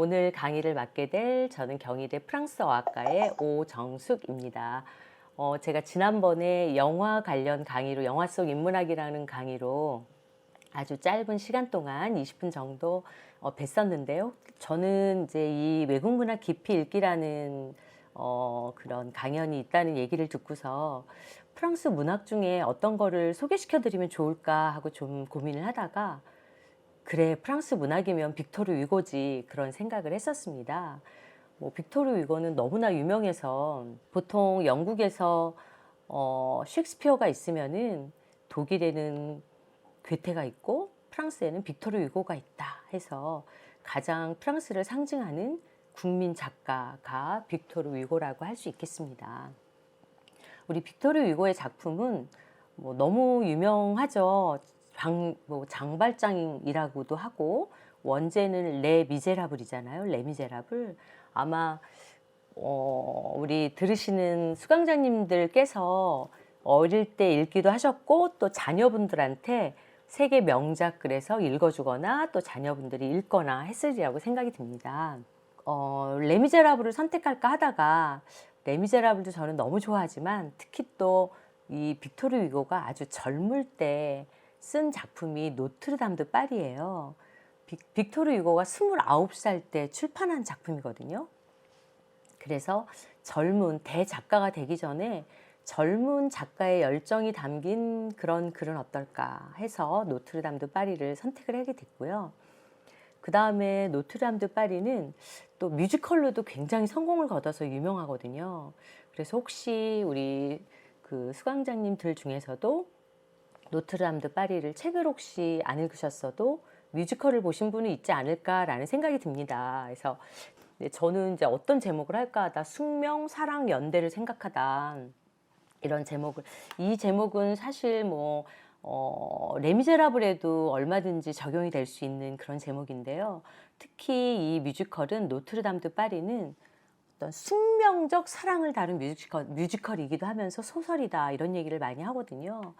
오늘 강의를 맡게 될 저는 경희대 프랑스어학과의 오정숙입니다. 제가 지난번에 영화 관련 강의로 영화 속 인문학이라는 강의로 아주 짧은 시간 동안 20분 정도 뵀었는데요. 저는 이제 이 외국 문학 깊이 읽기라는 그런 강연이 있다는 얘기를 듣고서 프랑스 문학 중에 어떤 거를 소개시켜 드리면 좋을까 하고 좀 고민을 하다가 그래, 프랑스 문학이면 빅토르 위고지 그런 생각을 했었습니다. 빅토르 위고는 너무나 유명해서 보통 영국에서 셰익스피어가 있으면은 독일에는 괴테가 있고 프랑스에는 빅토르 위고가 있다 해서 가장 프랑스를 상징하는 국민 작가가 빅토르 위고라고 할 수 있겠습니다. 우리 빅토르 위고의 작품은 너무 유명하죠. 장발장이라고도 하고 원제는 레 미제라블이잖아요. 레 미제라블. 아마 우리 들으시는 수강자님들께서 어릴 때 읽기도 하셨고 또 자녀분들한테 세계 명작 그래서 읽어주거나 또 자녀분들이 읽거나 했으리라고 생각이 듭니다. 레미제라블을 선택할까 하다가 레미제라블도 저는 너무 좋아하지만 특히 또 이 빅토르 위고가 아주 젊을 때 쓴 작품이 노트르담 드 파리예요. 빅토르 위고가 29살 때 출판한 작품이거든요. 그래서 젊은 대작가가 되기 전에 젊은 작가의 열정이 담긴 그런 글은 어떨까 해서 노트르담 드 파리를 선택을 하게 됐고요. 그 다음에 노트르담 드 파리는 또 뮤지컬로도 굉장히 성공을 거둬서 유명하거든요. 그래서 혹시 우리 그 수강자님들 중에서도 노트르담 드 파리를 책을 혹시 안 읽으셨어도 뮤지컬을 보신 분이 있지 않을까라는 생각이 듭니다. 그래서 저는 이제 어떤 제목을 할까 하다 숙명, 사랑, 연대를 생각하다 이런 제목을 이 제목은 사실 레미제라블에도 얼마든지 적용이 될 수 있는 그런 제목인데요. 특히 이 뮤지컬은 노트르담 드 파리는 어떤 숙명적 사랑을 다룬 뮤지컬이기도 하면서 소설이다 이런 얘기를 많이 하거든요.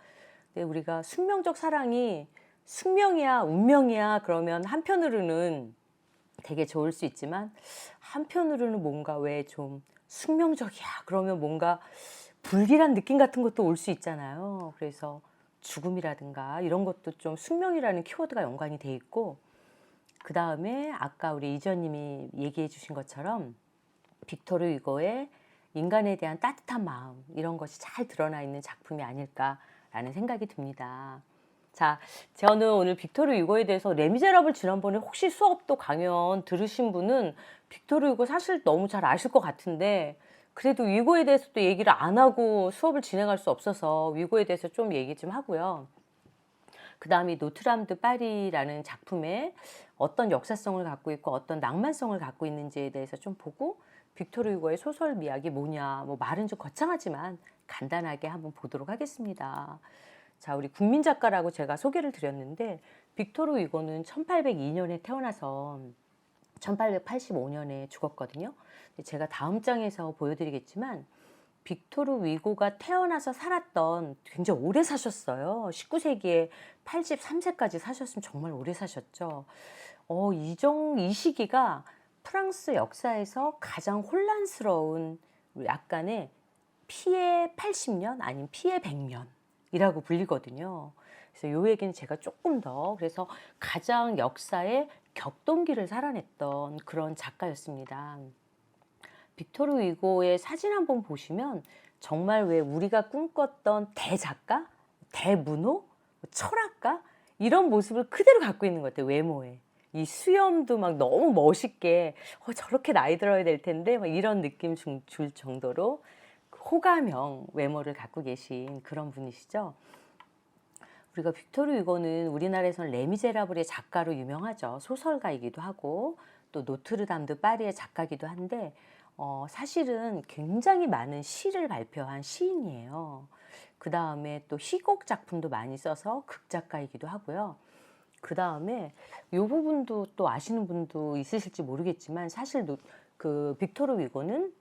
근데 우리가 숙명적 사랑이 숙명이야 운명이야 그러면 한편으로는 되게 좋을 수 있지만 한편으로는 뭔가 왜 좀 숙명적이야 그러면 뭔가 불길한 느낌 같은 것도 올 수 있잖아요. 그래서 죽음이라든가 이런 것도 좀 숙명이라는 키워드가 연관이 돼 있고 그 다음에 아까 우리 이전님이 얘기해 주신 것처럼 빅토르 위고의 인간에 대한 따뜻한 마음 이런 것이 잘 드러나 있는 작품이 아닐까라는 생각이 듭니다. 자, 저는 오늘 빅토르 위고에 대해서 레미제라블 지난번에 혹시 수업도 강연 들으신 분은 빅토르 위고 사실 너무 잘 아실 것 같은데 그래도 위고에 대해서 또 얘기를 안 하고 수업을 진행할 수 없어서 위고에 대해서 좀 얘기 좀 하고요. 그 다음에 노트르담 드 파리라는 작품에 어떤 역사성을 갖고 있고 어떤 낭만성을 갖고 있는지에 대해서 좀 보고 빅토르 위고의 소설 미학이 뭐냐 말은 좀 거창하지만 간단하게 한번 보도록 하겠습니다. 자, 우리 국민 작가라고 제가 소개를 드렸는데 빅토르 위고는 1802년에 태어나서 1885년에 죽었거든요. 제가 다음 장에서 보여드리겠지만 빅토르 위고가 태어나서 살았던 굉장히 오래 사셨어요. 19세기에 83세까지 사셨으면 정말 오래 사셨죠. 이 시기가 프랑스 역사에서 가장 혼란스러운 약간의 피해 80년 아니면 피해 100년이라고 불리거든요. 그래서 요 얘기는 제가 조금 더 그래서 가장 역사의 격동기를 살아냈던 그런 작가였습니다. 빅토르 위고의 사진 한번 보시면 정말 왜 우리가 꿈꿨던 대작가, 대문호, 철학가 이런 모습을 그대로 갖고 있는 것 같아요. 외모에. 이 수염도 막 너무 멋있게 저렇게 나이 들어야 될 텐데 막 이런 느낌 줄 정도로 호감형 외모를 갖고 계신 그런 분이시죠. 우리가 빅토르 위고는 우리나라에서는 레미제라블의 작가로 유명하죠. 소설가이기도 하고 또 노트르담 드 파리의 작가이기도 한데 사실은 굉장히 많은 시를 발표한 시인이에요. 그 다음에 또 희곡 작품도 많이 써서 극작가이기도 하고요. 그 다음에 이 부분도 또 아시는 분도 있으실지 모르겠지만 사실 그 빅토르 위고는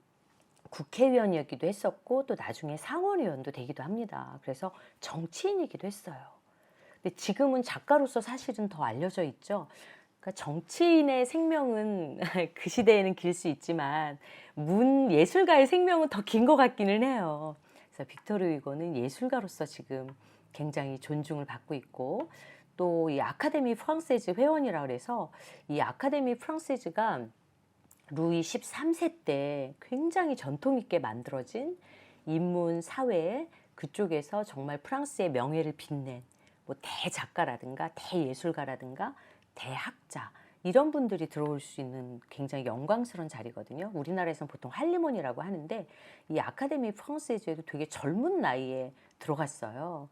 국회의원이었기도 했었고 또 나중에 상원의원도 되기도 합니다. 그래서 정치인이기도 했어요. 근데 지금은 작가로서 사실은 더 알려져 있죠. 그러니까 그러니까 정치인의 생명은 그 시대에는 길 수 있지만 문 예술가의 생명은 더 긴 것 같기는 해요. 그래서 빅토르 위고는 예술가로서 지금 굉장히 존중을 받고 있고 또 이 아카데미 프랑세즈 회원이라 그래서 이 아카데미 프랑세즈가 루이 13세 때 굉장히 전통 있게 만들어진 인문, 사회 그쪽에서 정말 프랑스의 명예를 빛낸 뭐 대작가라든가 대예술가라든가 대학자 이런 분들이 들어올 수 있는 굉장히 영광스러운 자리거든요. 우리나라에서는 보통 할리몬이라고 하는데 이 아카데미 프랑세즈에도 되게 젊은 나이에 들어갔어요.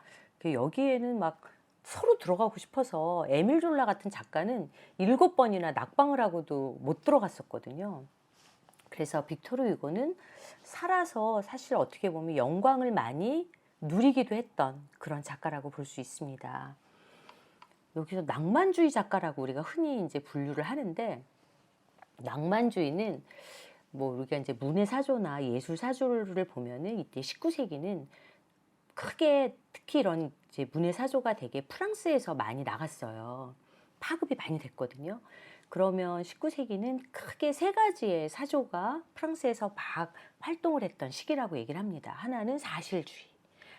여기에는 막 서로 들어가고 싶어서 에밀 졸라 같은 작가는 7번이나 낙방을 하고도 못 들어갔었거든요. 그래서 빅토르 위고는 살아서 사실 어떻게 보면 영광을 많이 누리기도 했던 그런 작가라고 볼 수 있습니다. 여기서 낭만주의 작가라고 우리가 흔히 이제 분류를 하는데 낭만주의는 뭐 우리가 이제 문예 사조나 예술 사조를 보면은 이때 19세기는 크게 특히 이런 이제 문예 사조가 되게 프랑스에서 많이 나갔어요. 파급이 많이 됐거든요. 그러면 19세기는 크게 세 가지의 사조가 프랑스에서 막 활동을 했던 시기라고 얘기를 합니다. 하나는 사실주의,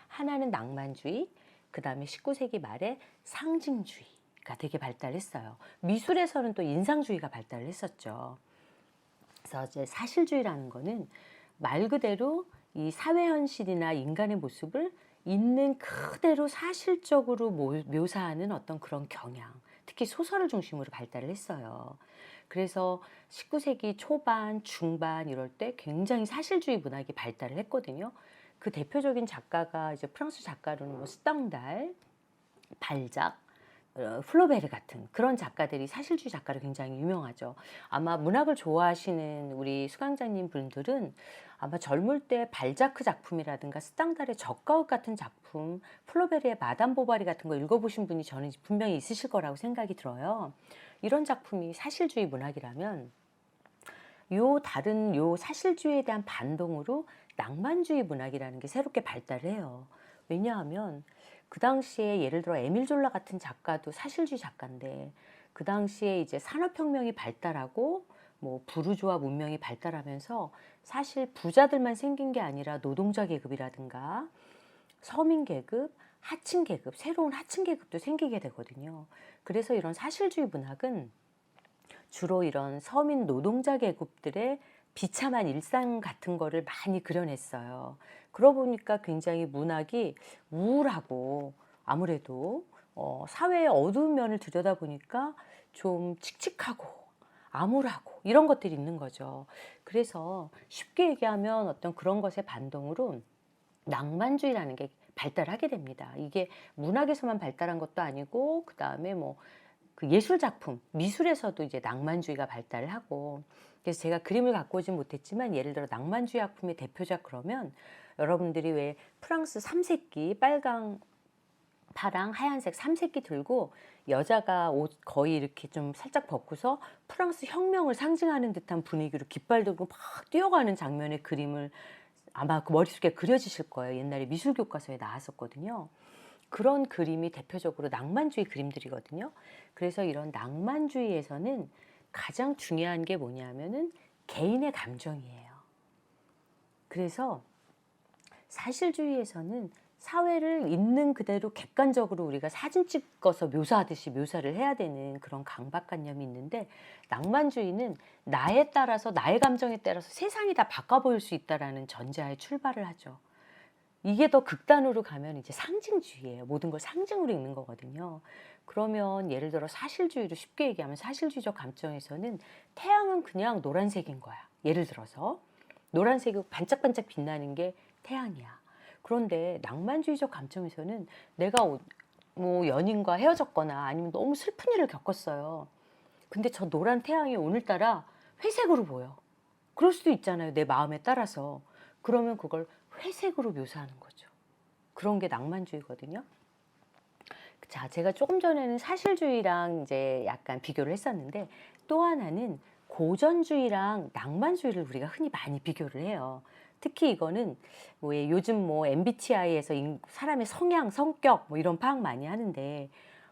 하나는 낭만주의, 그 다음에 19세기 말에 상징주의가 되게 발달했어요. 미술에서는 또 인상주의가 발달을 했었죠. 그래서 이제 사실주의라는 거는 말 그대로 이 사회 현실이나 인간의 모습을 있는 그대로 사실적으로 묘사하는 어떤 그런 경향, 특히 소설을 중심으로 발달을 했어요. 그래서 19세기 초반, 중반 이럴 때 굉장히 사실주의 문학이 발달을 했거든요. 그 대표적인 작가가 이제 프랑스 작가로는 뭐 스탕달, 발작, 플로베르 같은 그런 작가들이 사실주의 작가로 굉장히 유명하죠. 아마 문학을 좋아하시는 우리 수강자님 분들은 아마 젊을 때 발자크 작품이라든가 스탕달의 적가욱 같은 작품, 플로베르의 마담 보바리 같은 거 읽어보신 분이 저는 분명히 있으실 거라고 생각이 들어요. 이런 작품이 사실주의 문학이라면 다른 사실주의에 대한 반동으로 낭만주의 문학이라는 게 새롭게 발달을 해요. 왜냐하면 그 당시에 예를 들어 에밀 졸라 같은 작가도 사실주의 작가인데 그 당시에 이제 산업혁명이 발달하고 뭐 부르주아 문명이 발달하면서 사실 부자들만 생긴 게 아니라 노동자 계급이라든가 서민 계급, 하층 계급, 새로운 하층 계급도 생기게 되거든요. 그래서 이런 사실주의 문학은 주로 이런 서민 노동자 계급들의 비참한 일상 같은 거를 많이 그려냈어요. 그러고 보니까 굉장히 문학이 우울하고 아무래도 사회의 어두운 면을 들여다보니까 좀 칙칙하고 암울하고 이런 것들이 있는 거죠. 그래서 쉽게 얘기하면 어떤 그런 것의 반동으로 낭만주의라는 게 발달하게 됩니다. 이게 문학에서만 발달한 것도 아니고 그 다음에 뭐 그 예술 작품, 미술에서도 이제 낭만주의가 발달을 하고 그래서 제가 그림을 갖고 오진 못했지만 예를 들어 낭만주의 작품의 대표작 그러면 여러분들이 왜 프랑스 삼색기 빨강, 파랑, 하얀색 삼색기 들고 여자가 옷 거의 이렇게 좀 살짝 벗고서 프랑스 혁명을 상징하는 듯한 분위기로 깃발 들고 막 뛰어가는 장면의 그림을 아마 그 머릿속에 그려지실 거예요. 옛날에 미술 교과서에 나왔었거든요. 그런 그림이 대표적으로 낭만주의 그림들이거든요. 그래서 이런 낭만주의에서는 가장 중요한 게 뭐냐면은 개인의 감정이에요. 그래서 사실주의에서는 사회를 있는 그대로 객관적으로 우리가 사진 찍어서 묘사하듯이 묘사를 해야 되는 그런 강박관념이 있는데 낭만주의는 나에 따라서 나의 감정에 따라서 세상이 다 바꿔 보일 수 있다라는 전제하에 출발을 하죠. 이게 더 극단으로 가면 이제 상징주의예요. 모든 걸 상징으로 읽는 거거든요. 그러면 예를 들어 사실주의로 쉽게 얘기하면 사실주의적 감정에서는 태양은 그냥 노란색인 거야. 예를 들어서 노란색이 반짝반짝 빛나는 게 태양이야. 그런데 낭만주의적 감정에서는 내가 뭐 연인과 헤어졌거나 아니면 너무 슬픈 일을 겪었어요. 근데 저 노란 태양이 오늘따라 회색으로 보여. 그럴 수도 있잖아요. 내 마음에 따라서. 그러면 그걸 회색으로 묘사하는 거죠. 그런 게 낭만주의거든요. 자, 제가 조금 전에는 사실주의랑 이제 약간 비교를 했었는데 또 하나는 고전주의랑 낭만주의를 우리가 흔히 많이 비교를 해요. 특히 이거는 뭐 요즘 뭐 MBTI에서 사람의 성향, 성격 뭐 이런 파악 많이 하는데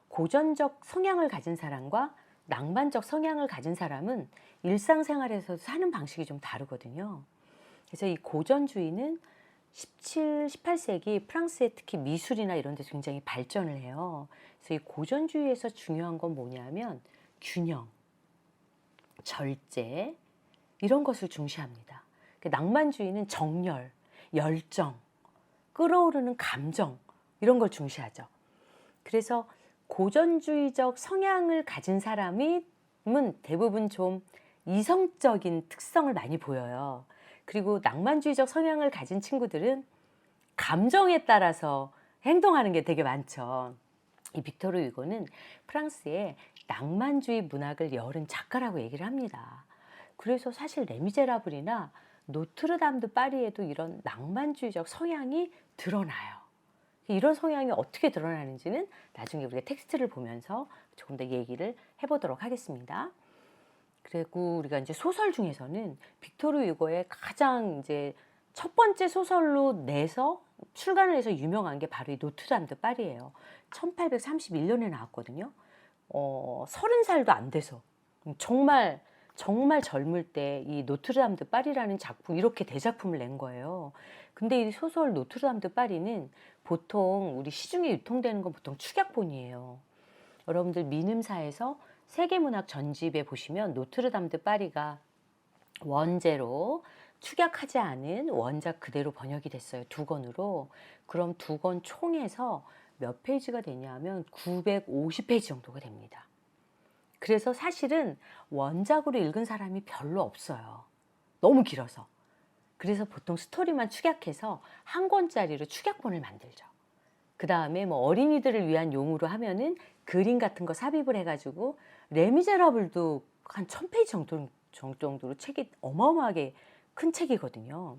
고전적 성향을 가진 사람과 낭만적 성향을 가진 사람은 일상생활에서 사는 방식이 좀 다르거든요. 그래서 이 고전주의는 17, 18세기 프랑스의 특히 미술이나 이런 데서 굉장히 발전을 해요. 그래서 이 고전주의에서 중요한 건 뭐냐면 균형, 절제 이런 것을 중시합니다. 낭만주의는 정열, 열정, 끌어오르는 감정 이런 걸 중시하죠. 그래서 고전주의적 성향을 가진 사람은 대부분 좀 이성적인 특성을 많이 보여요. 그리고 낭만주의적 성향을 가진 친구들은 감정에 따라서 행동하는 게 되게 많죠. 이 빅토르 위고는 프랑스의 낭만주의 문학을 열은 작가라고 얘기를 합니다. 그래서 사실 레미제라블이나 노트르담드 파리에도 이런 낭만주의적 성향이 드러나요. 이런 성향이 어떻게 드러나는지는 나중에 우리가 텍스트를 보면서 조금 더 얘기를 해보도록 하겠습니다. 그리고 우리가 이제 소설 중에서는 빅토르 위고의 가장 이제 첫 번째 소설로 내서 출간을 해서 유명한 게 바로 이 노트르담드 파리예요. 1831년에 나왔거든요. 30살도 안 돼서 정말 젊을 때 이 노트르담드 파리라는 작품 이렇게 대작품을 낸 거예요. 근데 이 소설 노트르담드 파리는 보통 우리 시중에 유통되는 건 보통 축약본이에요. 여러분들 민음사에서 세계문학 전집에 보시면 노트르담드 파리가 원제로 축약하지 않은 원작 그대로 번역이 됐어요. 2권으로. 그럼 2권 총에서 몇 페이지가 되냐면 950페이지 정도가 됩니다. 그래서 사실은 원작으로 읽은 사람이 별로 없어요. 너무 길어서. 그래서 보통 스토리만 축약해서 한 권짜리로 축약본을 만들죠. 그 다음에 뭐 어린이들을 위한 용으로 하면은 그림 같은 거 삽입을 해가지고 레미제라블도 한 1000페이지 정도로 책이 어마어마하게 큰 책이거든요.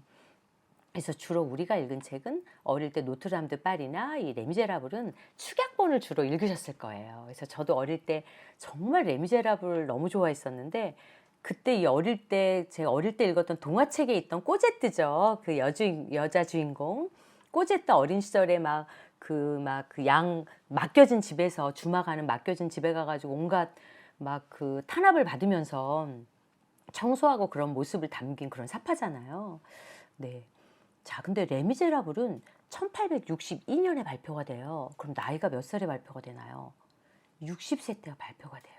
그래서 주로 우리가 읽은 책은 어릴 때 노트르담드 파리나 이 레미제라블은 축약본을 주로 읽으셨을 거예요. 그래서 저도 어릴 때 정말 레미제라블을 너무 좋아했었는데 그때 제가 어릴 때 읽었던 동화책에 있던 꼬제트죠. 그 여자 주인공. 꼬제트 어린 시절에 그 양 맡겨진 집에서 주막하는 맡겨진 집에 가가지고 온갖 그 탄압을 받으면서 청소하고 그런 모습을 담긴 그런 사파잖아요. 네. 자, 근데 레미제라블은 1862년에 발표가 돼요. 그럼 나이가 몇 살에 발표가 되나요? 60세 때가 발표가 돼요.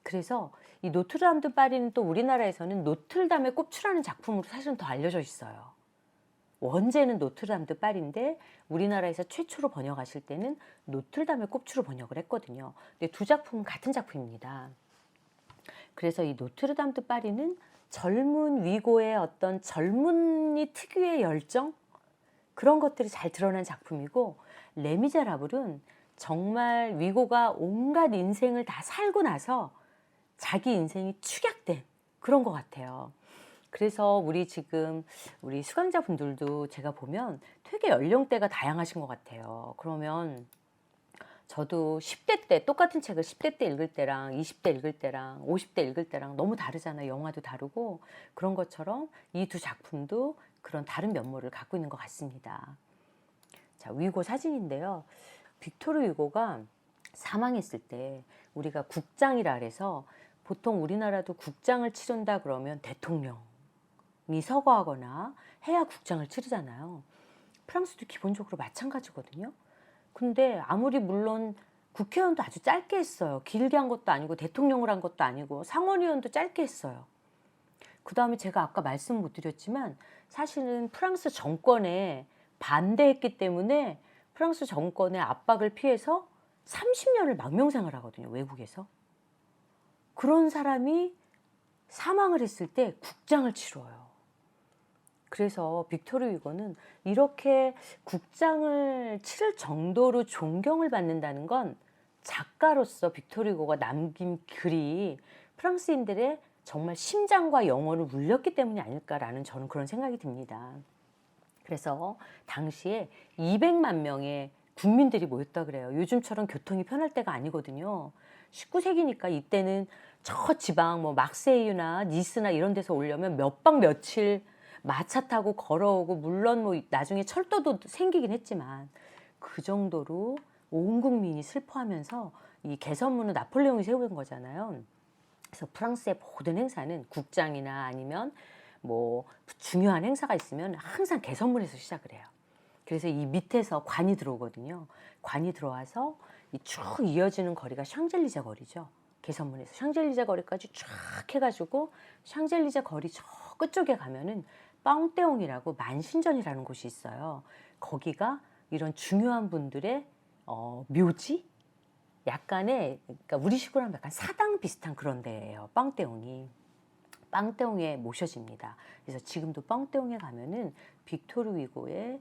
그래서 이 노트르담드 파리는 또 우리나라에서는 노틀담의 꼽추라는 작품으로 사실은 더 알려져 있어요. 원제는 노트르담드 파리인데 우리나라에서 최초로 번역하실 때는 노틀담의 꼽추로 번역을 했거든요. 근데 두 작품은 같은 작품입니다. 그래서 이 노트르담드 파리는 젊은 위고의 어떤 젊은이 특유의 열정? 그런 것들이 잘 드러난 작품이고 레미제라블은 정말 위고가 온갖 인생을 다 살고 나서 자기 인생이 축약된 그런 것 같아요. 그래서 우리 수강자분들도 제가 보면 되게 연령대가 다양하신 것 같아요. 그러면 저도 10대 때 똑같은 책을 10대 때 읽을 때랑 20대 읽을 때랑 50대 읽을 때랑 너무 다르잖아요. 영화도 다르고 그런 것처럼 이 두 작품도 그런 다른 면모를 갖고 있는 것 같습니다. 자, 위고 사진인데요. 빅토르 위고가 사망했을 때 우리가 국장이라 그래서 보통 우리나라도 국장을 치른다 그러면 대통령이 서거하거나 해야 국장을 치르잖아요. 프랑스도 기본적으로 마찬가지거든요. 근데 아무리 물론 국회의원도 아주 짧게 했어요. 길게 한 것도 아니고 대통령을 한 것도 아니고 상원의원도 짧게 했어요. 그 다음에 제가 아까 말씀 못 드렸지만 사실은 프랑스 정권에 반대했기 때문에 프랑스 정권의 압박을 피해서 30년을 망명생활 하거든요. 외국에서. 그런 사람이 사망을 했을 때 국장을 치러요. 그래서 빅토르 위고는 이렇게 국장을 치를 정도로 존경을 받는다는 건 작가로서 빅토르 위고가 남긴 글이 프랑스인들의 정말 심장과 영혼을 울렸기 때문이 아닐까라는 저는 그런 생각이 듭니다. 그래서 당시에 200만 명의 국민들이 모였다 그래요. 요즘처럼 교통이 편할 때가 아니거든요. 19세기니까 이때는 저 지방 막세이유나 니스나 이런 데서 오려면 몇 박 며칠 마차 타고 걸어오고 물론 나중에 철도도 생기긴 했지만 그 정도로 온 국민이 슬퍼하면서 이 개선문은 나폴레옹이 세운 거잖아요. 그래서 프랑스의 모든 행사는 국장이나 아니면 뭐 중요한 행사가 있으면 항상 개선문에서 시작을 해요. 그래서 이 밑에서 관이 들어오거든요. 관이 들어와서 이 쭉 이어지는 거리가 샹젤리제 거리죠. 개선문에서 샹젤리제 거리까지 쫙 해가지고 샹젤리제 거리 저 끝쪽에 가면은 뻥떼옹이라고 만신전이라는 곳이 있어요. 거기가 이런 중요한 분들의 묘지? 약간의, 그러니까 우리식으로 하면 약간 사당 비슷한 그런 데예요. 뻥떼옹이. 뻥떼옹에 모셔집니다. 그래서 지금도 뻥떼옹에 가면은 빅토르 위고의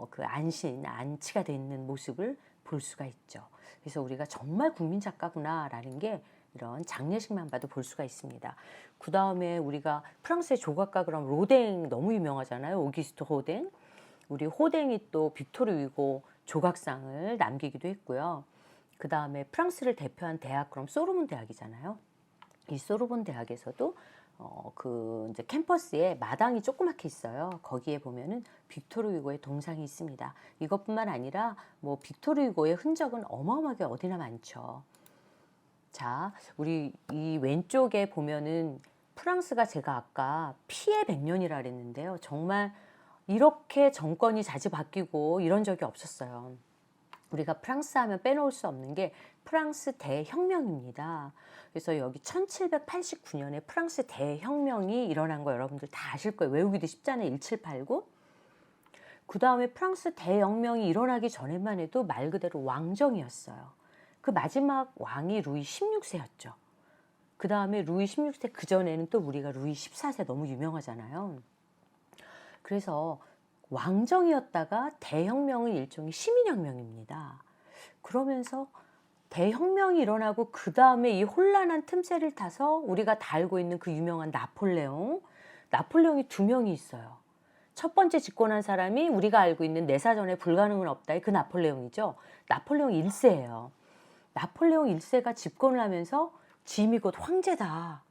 그 안치가 돼 있는 모습을 볼 수가 있죠. 그래서 우리가 정말 국민 작가구나라는 게 이런 장례식만 봐도 볼 수가 있습니다. 그 다음에 우리가 프랑스의 조각가 그럼 로댕 너무 유명하잖아요. 오기스트 호댕. 우리 호댕이 또 빅토르 위고 조각상을 남기기도 했고요. 그 다음에 프랑스를 대표한 대학 그럼 소르본 대학이잖아요. 이 소르본 대학에서도 그 이제 캠퍼스에 마당이 조그맣게 있어요. 거기에 보면은 빅토르 위고의 동상이 있습니다. 이것뿐만 아니라 뭐 빅토르 위고의 흔적은 어마어마하게 어디나 많죠. 자, 우리 이 왼쪽에 보면은 프랑스가 제가 아까 피해 100년이라 그랬는데요. 정말 이렇게 정권이 자주 바뀌고 이런 적이 없었어요. 우리가 프랑스 하면 빼놓을 수 없는 게 프랑스 대혁명입니다. 그래서 여기 1789년에 프랑스 대혁명이 일어난 거 여러분들 다 아실 거예요. 외우기도 쉽잖아요. 1789. 그 다음에 프랑스 대혁명이 일어나기 전에만 해도 말 그대로 왕정이었어요. 그 마지막 왕이 루이 16세였죠. 그 다음에 루이 16세 그 전에는 또 우리가 루이 14세 너무 유명하잖아요. 그래서 왕정이었다가 대혁명은 일종의 시민혁명입니다. 그러면서 대혁명이 일어나고 그 다음에 이 혼란한 틈새를 타서 우리가 다 알고 있는 그 유명한 나폴레옹이 2명이 있어요. 첫 번째 집권한 사람이 우리가 알고 있는 내사전에 불가능은 없다의 그 나폴레옹이죠. 나폴레옹 1세예요. 나폴레옹 1세가 집권을 하면서 짐이 곧 황제다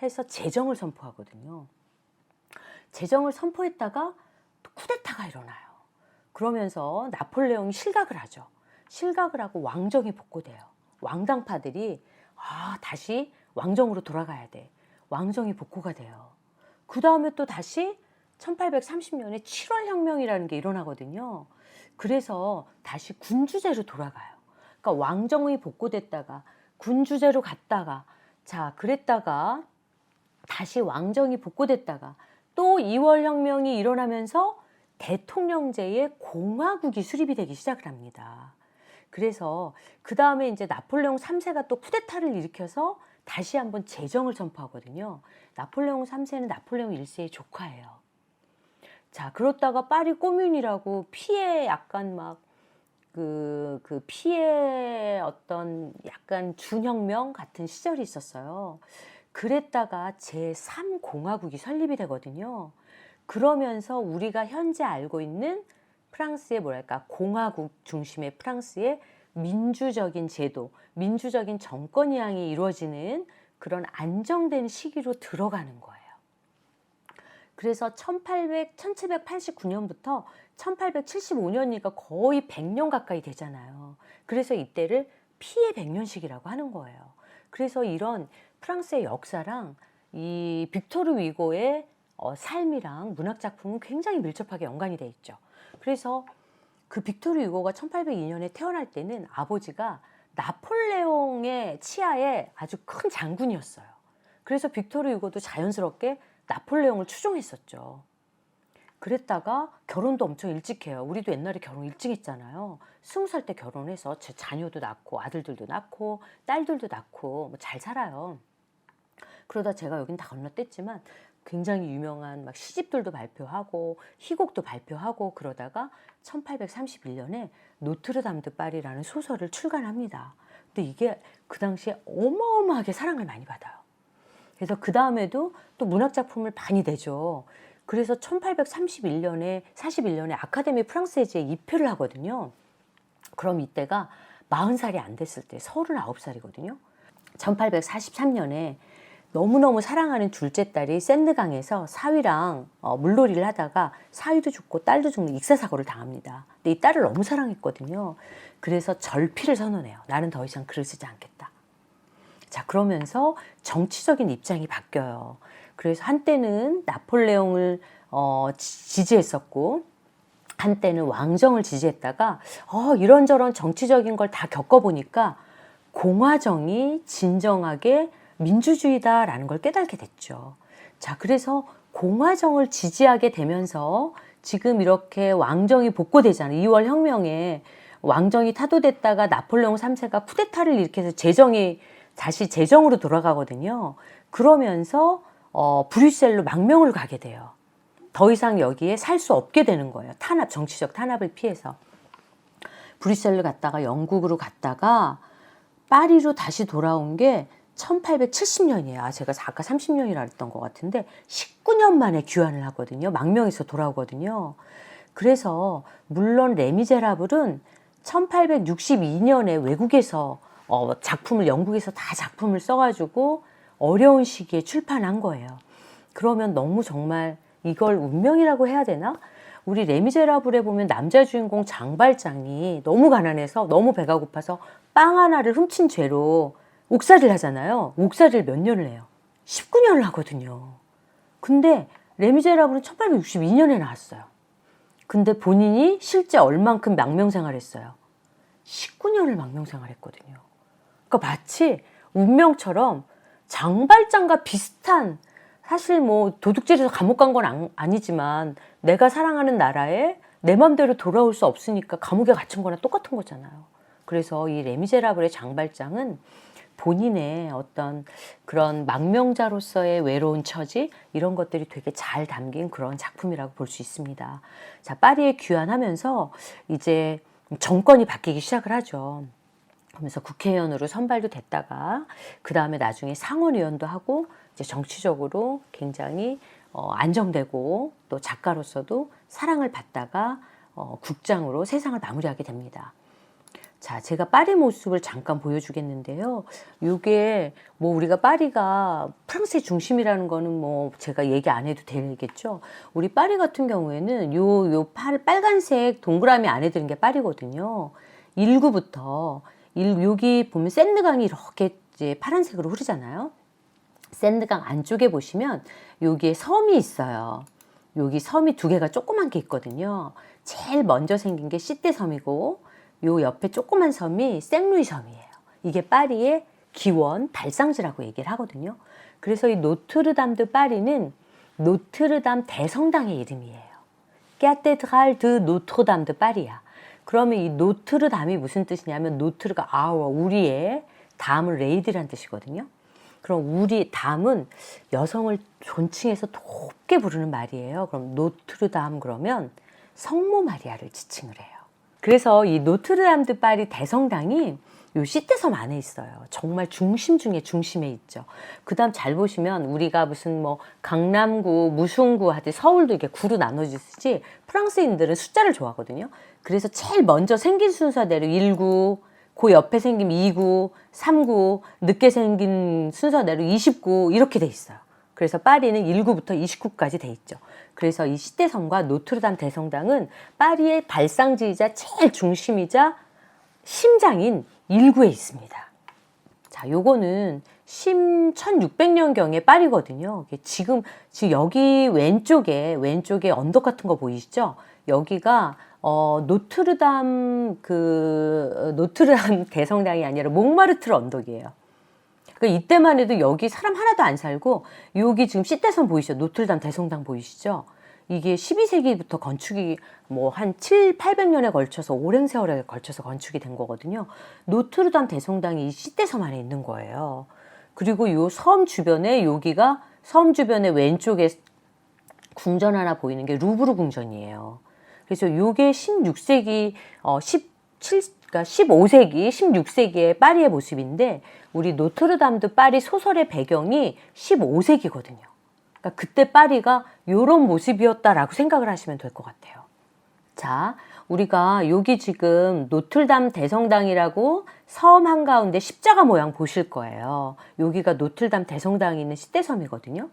해서 제정을 선포하거든요. 제정을 선포했다가 쿠데타가 일어나요. 그러면서 나폴레옹이 실각을 하죠. 실각을 하고 왕정이 복고돼요. 왕당파들이 다시 왕정으로 돌아가야 돼. 왕정이 복고가 돼요. 그 다음에 또 다시 1830년에 7월 혁명이라는 게 일어나거든요. 그래서 다시 군주제로 돌아가요. 그러니까 왕정이 복고됐다가 군주제로 갔다가 자 그랬다가 다시 왕정이 복고됐다가 또 2월 혁명이 일어나면서 대통령제의 공화국이 수립이 되기 시작을 합니다. 그래서 그 다음에 이제 나폴레옹 3세가 또 쿠데타를 일으켜서 다시 한번 제정을 선포하거든요. 나폴레옹 3세는 나폴레옹 1세의 조카예요. 자, 그렇다가 파리 꼬뮌이라고 피해 약간 막 그 피해 어떤 약간 준혁명 같은 시절이 있었어요. 그랬다가 제3공화국이 설립이 되거든요. 그러면서 우리가 현재 알고 있는 프랑스의 뭐랄까 공화국 중심의 프랑스의 민주적인 제도, 민주적인 정권 이양이 이루어지는 그런 안정된 시기로 들어가는 거예요. 그래서 1789년부터 1875년이니까 거의 100년 가까이 되잖아요. 그래서 이때를 피해 100년식이라고 하는 거예요. 그래서 이런 프랑스의 역사랑 이 빅토르 위고의 삶이랑 문학작품은 굉장히 밀접하게 연관이 돼 있죠. 그래서 그 빅토르 위고가 1802년에 태어날 때는 아버지가 나폴레옹의 치하의 아주 큰 장군이었어요. 그래서 빅토르 위고도 자연스럽게 나폴레옹을 추종했었죠. 그랬다가 결혼도 엄청 일찍 해요. 우리도 옛날에 결혼 일찍 했잖아요. 20살 때 결혼해서 제 자녀도 낳고 아들들도 낳고 딸들도 낳고 뭐 잘 살아요. 그러다 제가 여긴 다 건너뛰었지만 굉장히 유명한 막 시집들도 발표하고 희곡도 발표하고 그러다가 1831년에 노트르담 드 파리라는 소설을 출간합니다. 근데 이게 그 당시에 어마어마하게 사랑을 많이 받아요. 그래서 그 다음에도 또 문학작품을 많이 내죠. 그래서 1841년에 아카데미 프랑세즈에 입회를 하거든요. 그럼 이때가 40살이 안 됐을 때 39살이거든요. 1843년에 너무너무 사랑하는 둘째 딸이 샌드강에서 사위랑 물놀이를 하다가 사위도 죽고 딸도 죽는 익사사고를 당합니다. 근데 이 딸을 너무 사랑했거든요. 그래서 절필을 선언해요. 나는 더 이상 글을 쓰지 않겠다. 자, 그러면서 정치적인 입장이 바뀌어요. 그래서 한때는 나폴레옹을 지지했었고 한때는 왕정을 지지했다가 이런저런 정치적인 걸 다 겪어보니까 공화정이 진정하게 민주주의다라는 걸 깨닫게 됐죠. 자, 그래서 공화정을 지지하게 되면서 지금 이렇게 왕정이 복고되잖아요. 2월 혁명에 왕정이 타도됐다가 나폴레옹 3세가 쿠데타를 일으켜서 다시 제정으로 돌아가거든요. 그러면서 브뤼셀로 망명을 가게 돼요. 더 이상 여기에 살 수 없게 되는 거예요. 정치적 탄압을 피해서. 브뤼셀로 갔다가 영국으로 갔다가 파리로 다시 돌아온 게 1870년이에요. 제가 아까 30년이라 했던 것 같은데 19년 만에 귀환을 하거든요. 망명에서 돌아오거든요. 그래서 물론 레미제라블은 1862년에 외국에서 영국에서 다 작품을 써가지고 어려운 시기에 출판한 거예요. 그러면 너무 정말 이걸 운명이라고 해야 되나? 우리 레미제라블에 보면 남자 주인공 장발장이 너무 가난해서 너무 배가 고파서 빵 하나를 훔친 죄로 옥살이를 하잖아요. 옥살이를 몇 년을 해요? 19년을 하거든요. 근데 레미제라블은 1862년에 나왔어요. 근데 본인이 실제 얼만큼 망명생활을 했어요? 19년을 망명생활을 했거든요. 그러니까 마치 운명처럼 장발장과 비슷한, 사실 뭐 도둑질해서 감옥 간 건 아니지만 내가 사랑하는 나라에 내 맘대로 돌아올 수 없으니까 감옥에 갇힌 거나 똑같은 거잖아요. 그래서 이 레미제라블의 장발장은 본인의 어떤 그런 망명자로서의 외로운 처지, 이런 것들이 되게 잘 담긴 그런 작품이라고 볼 수 있습니다. 자, 파리에 귀환하면서 이제 정권이 바뀌기 시작을 하죠. 그러면서 국회의원으로 선발도 됐다가 그 다음에 나중에 상원의원도 하고 이제 정치적으로 굉장히 안정되고 또 작가로서도 사랑을 받다가 국장으로 세상을 마무리하게 됩니다. 자, 제가 파리 모습을 잠깐 보여주겠는데요. 이게 뭐 우리가 파리가 프랑스의 중심이라는 거는 뭐 제가 얘기 안 해도 되겠죠. 우리 파리 같은 경우에는 요 빨간색 동그라미 안에 드는 게 파리거든요. 일구부터 여기 보면 샌드강이 이렇게 이제 파란색으로 흐르잖아요. 샌드강 안쪽에 보시면 여기에 섬이 있어요. 여기 섬이 두 개가 조그만 게 있거든요. 제일 먼저 생긴 게 시떼섬이고 요 옆에 조그만 섬이 생루이 섬이에요. 이게 파리의 기원, 발상지라고 얘기를 하거든요. 그래서 이 노트르담 드 파리는 노트르담 대성당의 이름이에요. 캐테드랄 드 노트르담 드 파리야. 그러면 이 노트르담이 무슨 뜻이냐면 노트르가 우리의, 담은 레이디란 뜻이거든요. 그럼 우리 담은 여성을 존칭해서 높게 부르는 말이에요. 그럼 노트르담 그러면 성모 마리아를 지칭을 해요. 그래서 이 노트르담 드 파리 대성당이 요 시떼섬 안에 있어요. 정말 중심 중에 중심에 있죠. 그 다음 잘 보시면 우리가 무슨 뭐 강남구, 무숭구 하듯이 서울도 이렇게 구로 나눠지듯이 프랑스인들은 숫자를 좋아하거든요. 그래서 제일 먼저 생긴 순서대로 1구, 그 옆에 생긴 2구, 3구, 늦게 생긴 순서대로 29 이렇게 돼 있어요. 그래서 파리는 1구부터 29까지 돼 있죠. 그래서 이 시떼섬과 노트르담 대성당은 파리의 발상지이자 제일 중심이자 심장인 1구에 있습니다. 자, 요거는 1600년경의 파리거든요. 지금 여기 왼쪽에 언덕 같은 거 보이시죠? 여기가 노트르담 대성당이 아니라 몽마르트르 언덕이에요. 그러니까 이때만 해도 여기 사람 하나도 안 살고, 여기 지금 시떼섬 보이시죠? 노트르담 대성당 보이시죠? 이게 12세기부터 건축이 뭐 한 800년에 걸쳐서 오랜 세월에 걸쳐서 건축이 된 거거든요. 노트르담 대성당이 이 시떼섬 안에 있는 거예요. 그리고 이 섬 주변에, 여기가 섬 주변에 왼쪽에 궁전 하나 보이는 게 루브르 궁전이에요. 그래서 이게 16세기, 그러니까 15세기, 16세기의 파리의 모습인데, 우리 노트르담 드 파리 소설의 배경이 15세기거든요. 그러니까 그때 파리가 이런 모습이었다라고 생각을 하시면 될 것 같아요. 자, 우리가 여기 지금 노틀담 대성당이라고 섬 한가운데 십자가 모양 보실 거예요. 여기가 노틀담 대성당이 있는 시대섬이거든요.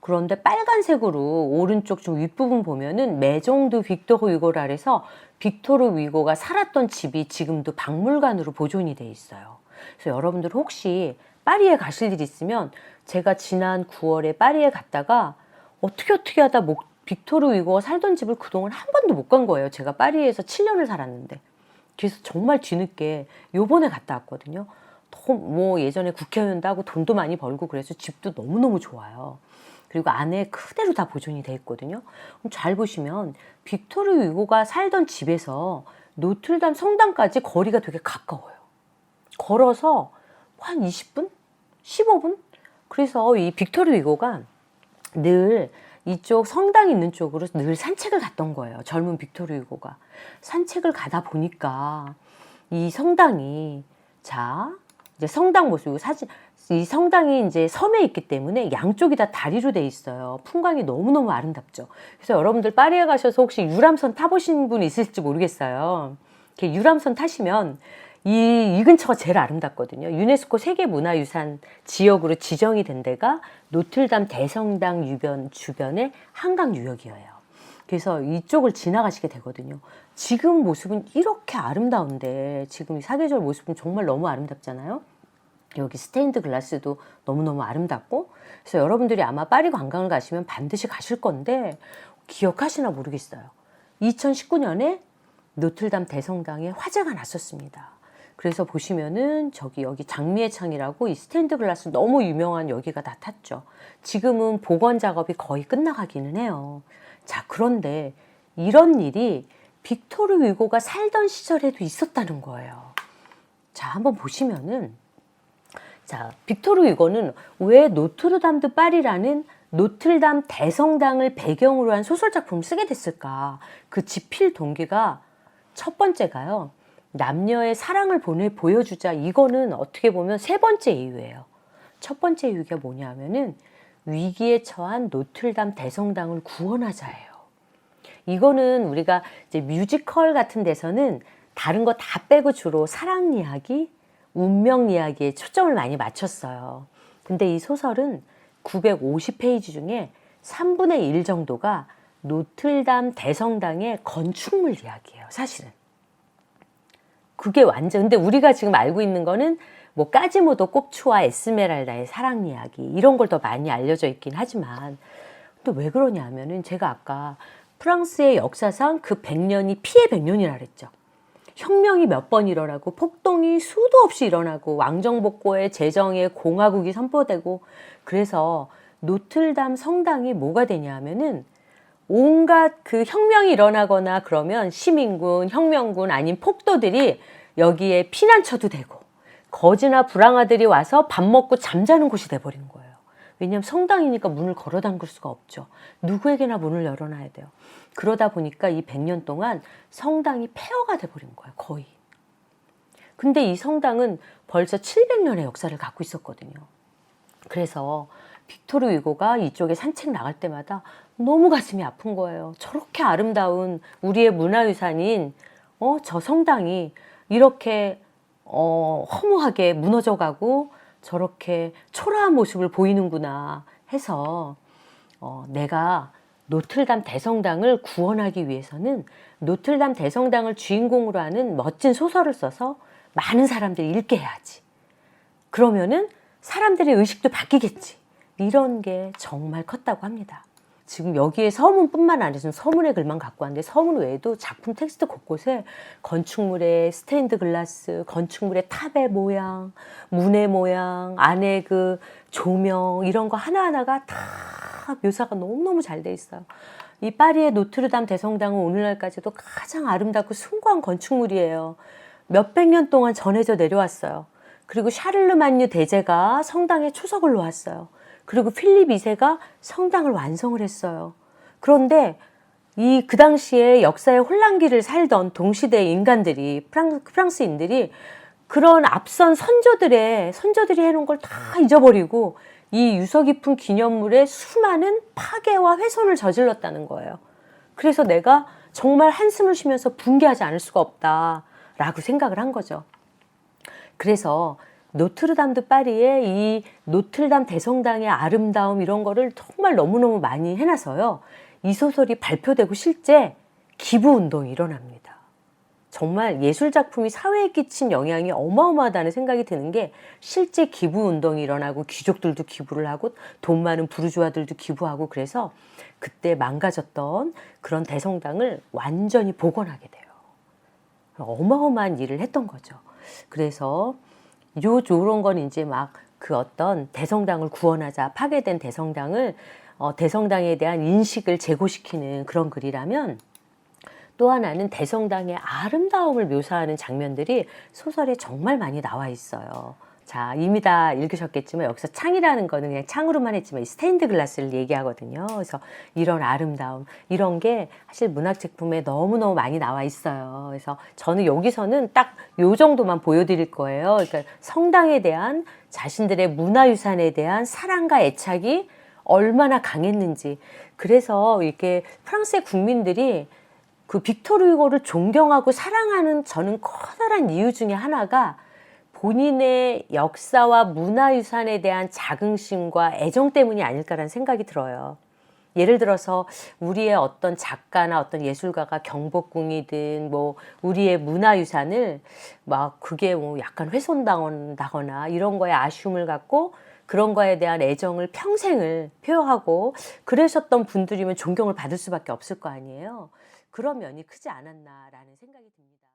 그런데 빨간색으로 오른쪽 좀 윗부분 보면은 메종드 빅토르 위고라 해서 빅토르 위고가 살았던 집이 지금도 박물관으로 보존이 돼 있어요. 그래서 여러분들 혹시 파리에 가실 일 있으면, 제가 지난 9월에 파리에 갔다가 어떻게 하다 빅토르 위고가 살던 집을 그동안 한 번도 못 간 거예요. 제가 파리에서 7년을 살았는데. 그래서 정말 뒤늦게 요번에 갔다 왔거든요. 뭐 예전에 국회의원도 하고 돈도 많이 벌고 그래서 집도 너무너무 좋아요. 그리고 안에 그대로 다 보존이 돼 있거든요. 그럼 잘 보시면 빅토르 위고가 살던 집에서 노틀담 성당까지 거리가 되게 가까워요. 걸어서 한 20분? 15분? 그래서 이 빅토르 위고가 늘 이쪽 성당 있는 쪽으로 늘 산책을 갔던 거예요. 젊은 빅토르 위고가. 산책을 가다 보니까 이 성당이, 자, 이제 성당 모습이고, 이 성당이 이제 섬에 있기 때문에 양쪽이 다 다리로 돼 있어요. 풍광이 너무너무 아름답죠. 그래서 여러분들 파리에 가셔서 혹시 유람선 타보신 분 있을지 모르겠어요. 이렇게 유람선 타시면 이 근처가 제일 아름답거든요. 유네스코 세계문화유산 지역으로 지정이 된 데가 노틀담 대성당 주변의 한강 유역이에요. 그래서 이쪽을 지나가시게 되거든요. 지금 모습은 이렇게 아름다운데, 지금 이 사계절 모습은 정말 너무 아름답잖아요. 여기 스테인드 글라스도 너무너무 아름답고. 그래서 여러분들이 아마 파리 관광을 가시면 반드시 가실 건데, 기억하시나 모르겠어요. 2019년에 노틀담 대성당에 화재가 났었습니다. 그래서 보시면은 여기 장미의 창이라고 이 스테인드 글라스 너무 유명한 여기가 다 탔죠. 지금은 복원 작업이 거의 끝나가기는 해요. 자, 그런데 이런 일이 빅토르 위고가 살던 시절에도 있었다는 거예요. 자, 한번 보시면은, 자, 빅토르 위고는 왜 노트르담 드 파리라는 노틀담 대성당을 배경으로 한 소설작품을 쓰게 됐을까? 그 집필 동기가 첫 번째가요, 남녀의 사랑을 보여주자. 이거는 어떻게 보면 세 번째 이유예요. 첫 번째 이유가 뭐냐면은 위기에 처한 노틀담 대성당을 구원하자예요. 이거는 우리가 이제 뮤지컬 같은 데서는 다른 거 다 빼고 주로 사랑 이야기, 운명 이야기에 초점을 많이 맞췄어요. 근데 이 소설은 950페이지 중에 3분의 1 정도가 노틀담 대성당의 건축물 이야기예요, 사실은. 그게 완전, 근데 우리가 지금 알고 있는 거는 뭐 까지모도 꼽추와 에스메랄다의 사랑 이야기, 이런 걸 더 많이 알려져 있긴 하지만, 또 왜 그러냐 하면은 제가 아까 프랑스의 역사상 그 100년이 피해 100년이라 그랬죠. 혁명이 몇 번 일어나고 폭동이 수도 없이 일어나고 왕정복고의 제정의 공화국이 선포되고, 그래서 노틀담 성당이 뭐가 되냐 하면은 온갖 그 혁명이 일어나거나 그러면 시민군, 혁명군 아닌 폭도들이 여기에 피난처도 되고, 거지나 불황아들이 와서 밥 먹고 잠자는 곳이 돼버린 거예요. 왜냐하면 성당이니까 문을 걸어 잠글 수가 없죠. 누구에게나 문을 열어놔야 돼요. 그러다 보니까 이 100년 동안 성당이 폐허가 돼버린 거예요, 거의. 근데 이 성당은 벌써 700년의 역사를 갖고 있었거든요. 그래서 빅토르 위고가 이쪽에 산책 나갈 때마다 너무 가슴이 아픈 거예요. 저렇게 아름다운 우리의 문화유산인 저 성당이 이렇게 허무하게 무너져가고 저렇게 초라한 모습을 보이는구나 해서 내가 노틀담 대성당을 구원하기 위해서는 노틀담 대성당을 주인공으로 하는 멋진 소설을 써서 많은 사람들이 읽게 해야지. 그러면은 사람들의 의식도 바뀌겠지. 이런 게 정말 컸다고 합니다. 지금 여기에 서문뿐만 아니라 서문의 글만 갖고 왔는데, 서문 외에도 작품 텍스트 곳곳에 건축물의 스테인드 글라스, 건축물의 탑의 모양, 문의 모양, 안에 그 조명, 이런 거 하나하나가 다 묘사가 너무너무 잘 돼 있어요. 이 파리의 노트르담 대성당은 오늘날까지도 가장 아름답고 숭고한 건축물이에요. 몇백 년 동안 전해져 내려왔어요. 그리고 샤를르만유 대제가 성당에 초석을 놓았어요. 그리고 필립 2세가 성당을 완성을 했어요. 그런데 그 당시에 역사의 혼란기를 살던 동시대 인간들이, 프랑스인들이 그런 앞선 선조들이 해놓은 걸 다 잊어버리고 이 유서 깊은 기념물에 수많은 파괴와 훼손을 저질렀다는 거예요. 그래서 내가 정말 한숨을 쉬면서 붕괴하지 않을 수가 없다라고 생각을 한 거죠. 그래서 노트르담드 파리의 이 노틀담 대성당의 아름다움 이런 거를 정말 너무너무 많이 해놔서요. 이 소설이 발표되고 실제 기부운동이 일어납니다. 정말 예술작품이 사회에 끼친 영향이 어마어마하다는 생각이 드는 게 실제 기부운동이 일어나고 귀족들도 기부를 하고 돈 많은 부르주아들도 기부하고 그래서 그때 망가졌던 그런 대성당을 완전히 복원하게 돼요. 어마어마한 일을 했던 거죠. 그래서 요런 건 이제 막 그 어떤 대성당을 구원하자 파괴된 대성당을 대성당에 대한 인식을 제고시키는 그런 글이라면 또 하나는 대성당의 아름다움을 묘사하는 장면들이 소설에 정말 많이 나와 있어요. 자, 이미 다 읽으셨겠지만 여기서 창이라는 거는 그냥 창으로만 했지만 이 스테인드 글라스를 얘기하거든요. 그래서 이런 아름다움, 이런 게 사실 문학 작품에 너무너무 많이 나와 있어요. 그래서 저는 여기서는 딱 요 정도만 보여드릴 거예요. 그러니까 성당에 대한 자신들의 문화유산에 대한 사랑과 애착이 얼마나 강했는지. 그래서 이렇게 프랑스의 국민들이 그 빅토르 휴고를 존경하고 사랑하는 저는 커다란 이유 중에 하나가 본인의 역사와 문화유산에 대한 자긍심과 애정 때문이 아닐까라는 생각이 들어요. 예를 들어서 우리의 어떤 작가나 어떤 예술가가 경복궁이든 뭐 우리의 문화유산을 막 그게 뭐 약간 훼손당한다거나 이런 거에 아쉬움을 갖고 그런 거에 대한 애정을 평생을 표하고 그러셨던 분들이면 존경을 받을 수밖에 없을 거 아니에요. 그런 면이 크지 않았나라는 생각이 듭니다.